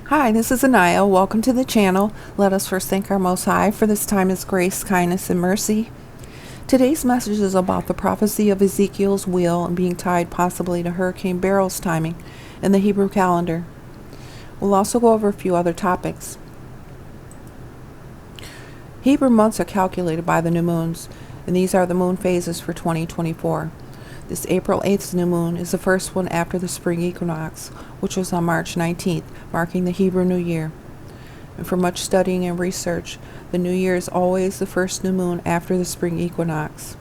Hi, this is Anaya. Welcome to the channel. Let us first thank our Most High for this time, His grace, kindness, and mercy. Today's message is about the prophecy of Ezekiel's wheel and being tied possibly to Hurricane Beryl's timing in the Hebrew calendar. We'll also go over a few other topics. Hebrew months are calculated by the new moons, and these are the moon phases for 2024. This April 8th new moon is the first one after the spring equinox, which was on March 19th, marking the Hebrew New Year. And for much studying and research, the New Year is always the first new moon after the spring equinox.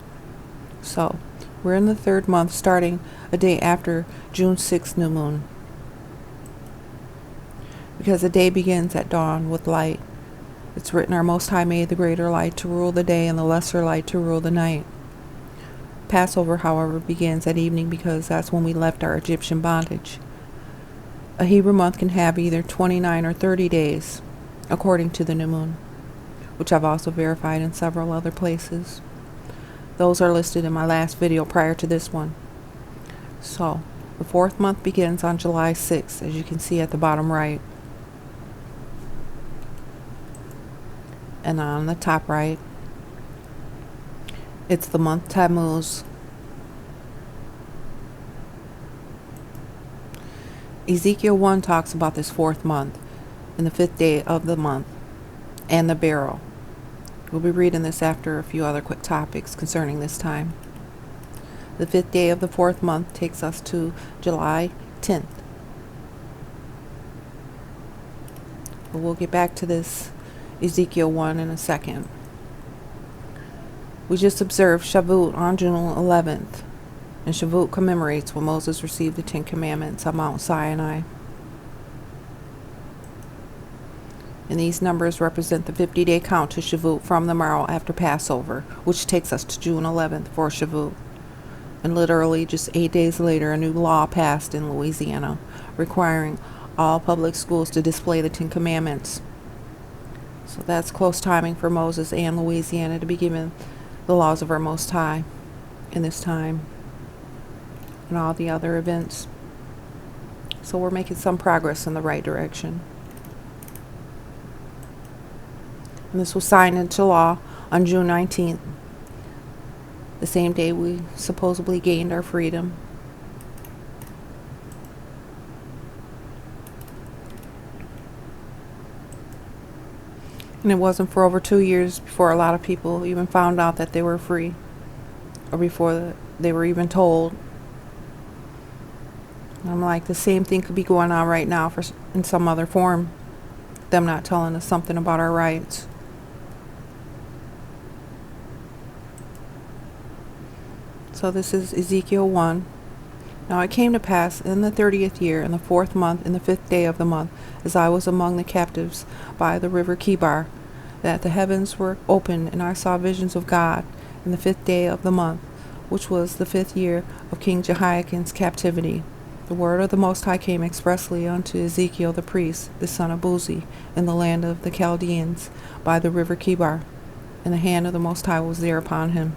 So, we're in the third month, starting a day after June 6th new moon, because the day begins at dawn with light. It's written, our Most High made the greater light to rule the day and the lesser light to rule the night. Passover, however, begins at evening because that's when we left our Egyptian bondage. A Hebrew month can have either 29 or 30 days, according to the new moon, which I've also verified in several other places. Those are listed in my last video prior to this one. So, the fourth month begins on July 6th, as you can see at the bottom right. And on the top right, it's the month Tammuz. Ezekiel 1 talks about this fourth month and the fifth day of the month and the Beryl. We'll be reading this after a few other quick topics concerning this time. The fifth day of the fourth month takes us to July 10th. But we'll get back to this Ezekiel 1 in a second. We just observed Shavuot on June 11th, and Shavuot commemorates when Moses received the Ten Commandments on Mount Sinai. And these numbers represent the 50-day count to Shavuot from the morrow after Passover, which takes us to June 11th for Shavuot. And literally just 8 days later, a new law passed in Louisiana, requiring all public schools to display the Ten Commandments. So that's close timing for Moses and Louisiana to be given the laws of our Most High in this time, and all the other events. So we're making some progress in the right direction. And this was signed into law on June 19th, the same day we supposedly gained our freedom. And it wasn't for over 2 years before a lot of people even found out that they were free, or before they were even told. And I'm like, the same thing could be going on right now in some other form, them not telling us something about our rights. So this is Ezekiel 1. Now it came to pass in the 30th year, in the fourth month, in the fifth day of the month, as I was among the captives by the river Kibar, that the heavens were opened, and I saw visions of God in the fifth day of the month, which was the 5th year of King Jehoiakim's captivity. The word of the Most High came expressly unto Ezekiel the priest, the son of Buzi, in the land of the Chaldeans, by the river Kibar, and the hand of the Most High was there upon him.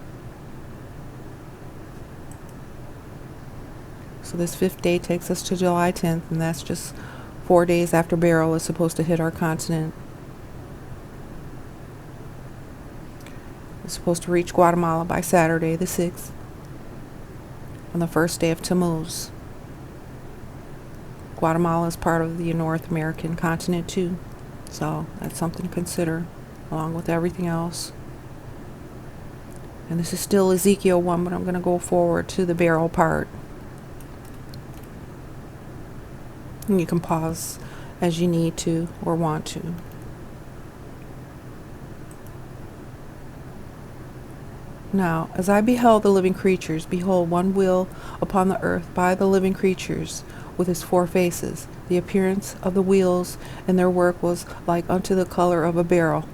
So this fifth day takes us to July 10th, and that's just 4 days after Beryl is supposed to hit our continent. It's supposed to reach Guatemala by Saturday the 6th, on the first day of Tammuz. Guatemala is part of the North American continent too, so that's something to consider, along with everything else. And this is still Ezekiel 1, but I'm going to go forward to the Beryl part. And you can pause as you need to or want to. Now, as I beheld the living creatures, behold, one wheel upon the earth by the living creatures, with his 4 faces. The appearance of the wheels and their work was like unto the color of a beryl.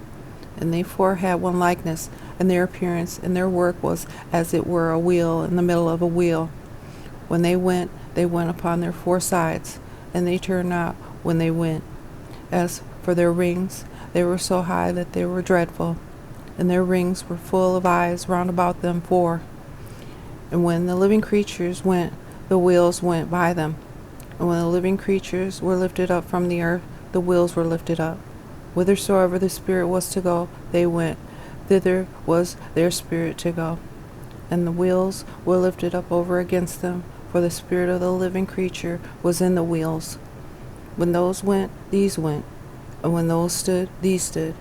And they 4 had one likeness, and their appearance and their work was as it were a wheel in the middle of a wheel. When they went upon their 4 sides, and they turned not when they went. As for their rings, they were so high that they were dreadful, and their rings were full of eyes round about them 4. And when the living creatures went, the wheels went by them. And when the living creatures were lifted up from the earth, the wheels were lifted up. Whithersoever the Spirit was to go, they went. Thither was their spirit to go. And the wheels were lifted up over against them, for the spirit of the living creature was in the wheels. When those went, these went. And when those stood, these stood.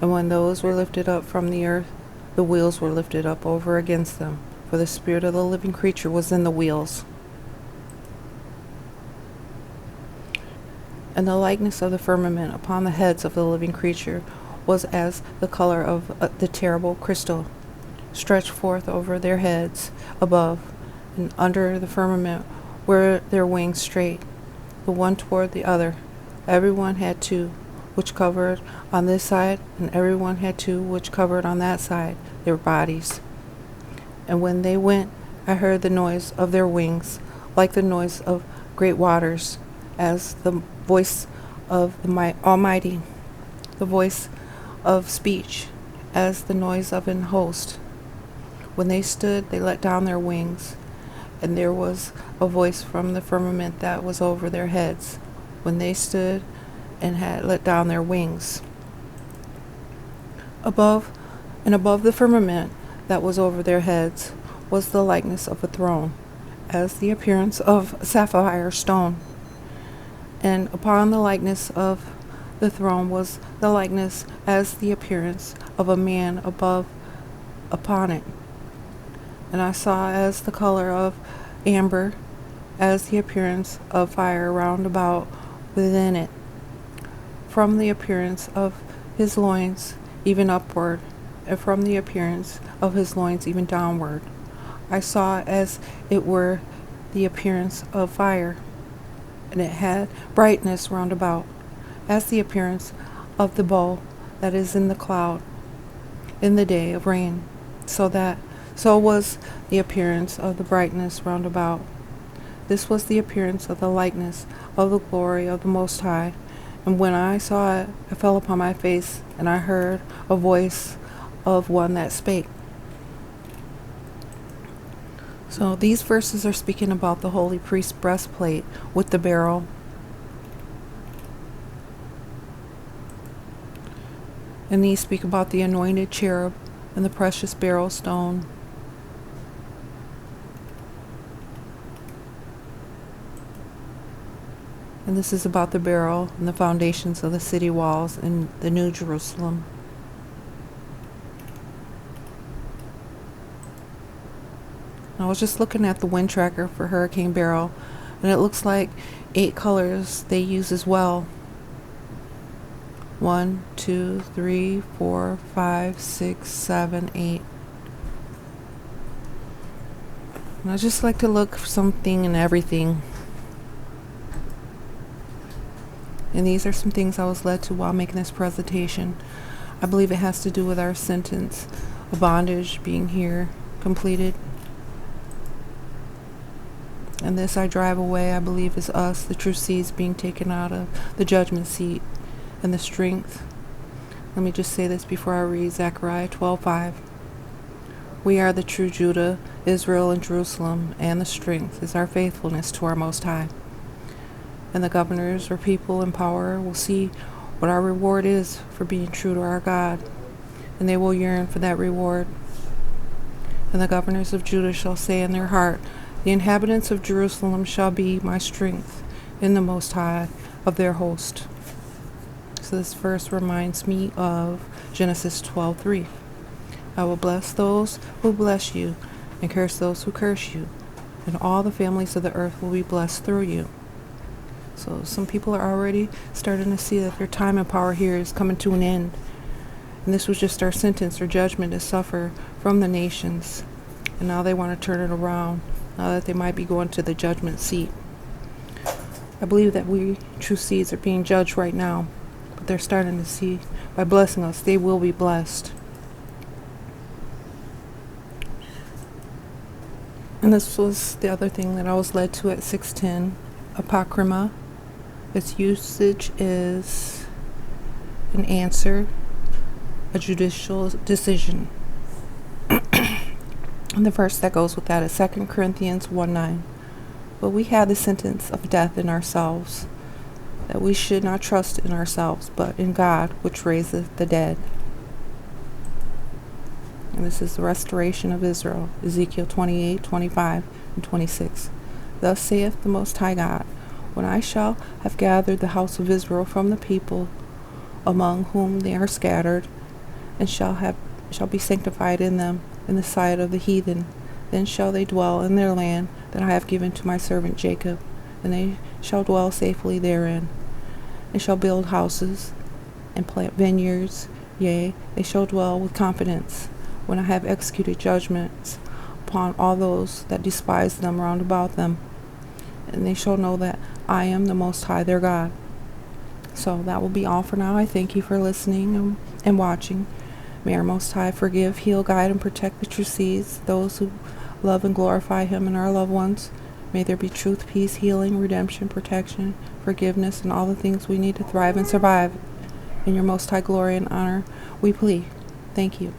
And when those were lifted up from the earth, the wheels were lifted up over against them, for the spirit of the living creature was in the wheels. And the likeness of the firmament upon the heads of the living creature was as the color of the terrible crystal, stretched forth over their heads above, and under the firmament were their wings straight, the one toward the other. Every one had two, which covered on this side, and every one had two, which covered on that side, their bodies. And when they went, I heard the noise of their wings, like the noise of great waters, as the voice of the Almighty, the voice of speech, as the noise of an host. When they stood, they let down their wings, and there was a voice from the firmament that was over their heads, when they stood and had let down their wings. Above the firmament that was over their heads was the likeness of a throne, as the appearance of sapphire stone. And upon the likeness of the throne was the likeness as the appearance of a man upon it. And I saw as the color of amber, as the appearance of fire round about within it, from the appearance of his loins even upward, and from the appearance of his loins even downward. I saw as it were the appearance of fire, and it had brightness round about, as the appearance of the bow that is in the cloud in the day of rain, so was the appearance of the brightness round about. This was the appearance of the likeness of the glory of the Most High. And when I saw it, I fell upon my face, and I heard a voice of one that spake. So these verses are speaking about the holy priest's breastplate with the beryl. And these speak about the anointed cherub and the precious beryl stone. And this is about the beryl and the foundations of the city walls in the New Jerusalem. I was just looking at the wind tracker for Hurricane Beryl, and it looks like 8 colors they use as well. 1, 2, 3, 4, 5, 6, 7, 8. And I just like to look for something and everything. And these are some things I was led to while making this presentation. I believe it has to do with our sentence of bondage being here completed. And this I drive away, I believe, is us, the true seeds being taken out of the judgment seat, and the strength. Let me just say this before I read Zechariah 12:5. We are the true Judah, Israel, and Jerusalem, and the strength is our faithfulness to our Most High. And the governors or people in power will see what our reward is for being true to our God, and they will yearn for that reward. And the governors of Judah shall say in their heart, the inhabitants of Jerusalem shall be my strength in the Most High of their host. So this verse reminds me of Genesis 12:3. I will bless those who bless you, and curse those who curse you, and all the families of the earth will be blessed through you. So some people are already starting to see that their time and power here is coming to an end. And this was just our sentence or judgment to suffer from the nations. And now they want to turn it around, now that they might be going to the judgment seat. I believe that we true seeds are being judged right now, but they're starting to see by blessing us, they will be blessed. And this was the other thing that I was led to at 610, apocryma. Its usage is an answer, a judicial decision. And the verse that goes with that is 2 Corinthians 1:9. But we have the sentence of death in ourselves, that we should not trust in ourselves, but in God, which raiseth the dead. And this is the restoration of Israel, Ezekiel 28, 25, and 26. Thus saith the Most High God, when I shall have gathered the house of Israel from the people among whom they are scattered, and shall be sanctified in them in the sight of the heathen, then shall they dwell in their land that I have given to my servant Jacob, and they shall dwell safely therein, and shall build houses, and plant vineyards, yea, they shall dwell with confidence, when I have executed judgments upon all those that despise them round about them. And they shall know that I am the Most High their God. So that will be all for now. I thank you for listening and watching. May our Most High forgive, heal, guide, and protect the true seeds, those who love and glorify Him, and our loved ones. May there be truth, peace, healing, redemption, protection, forgiveness, and all the things we need to thrive and survive. In your Most High glory and honor, we plead. Thank you.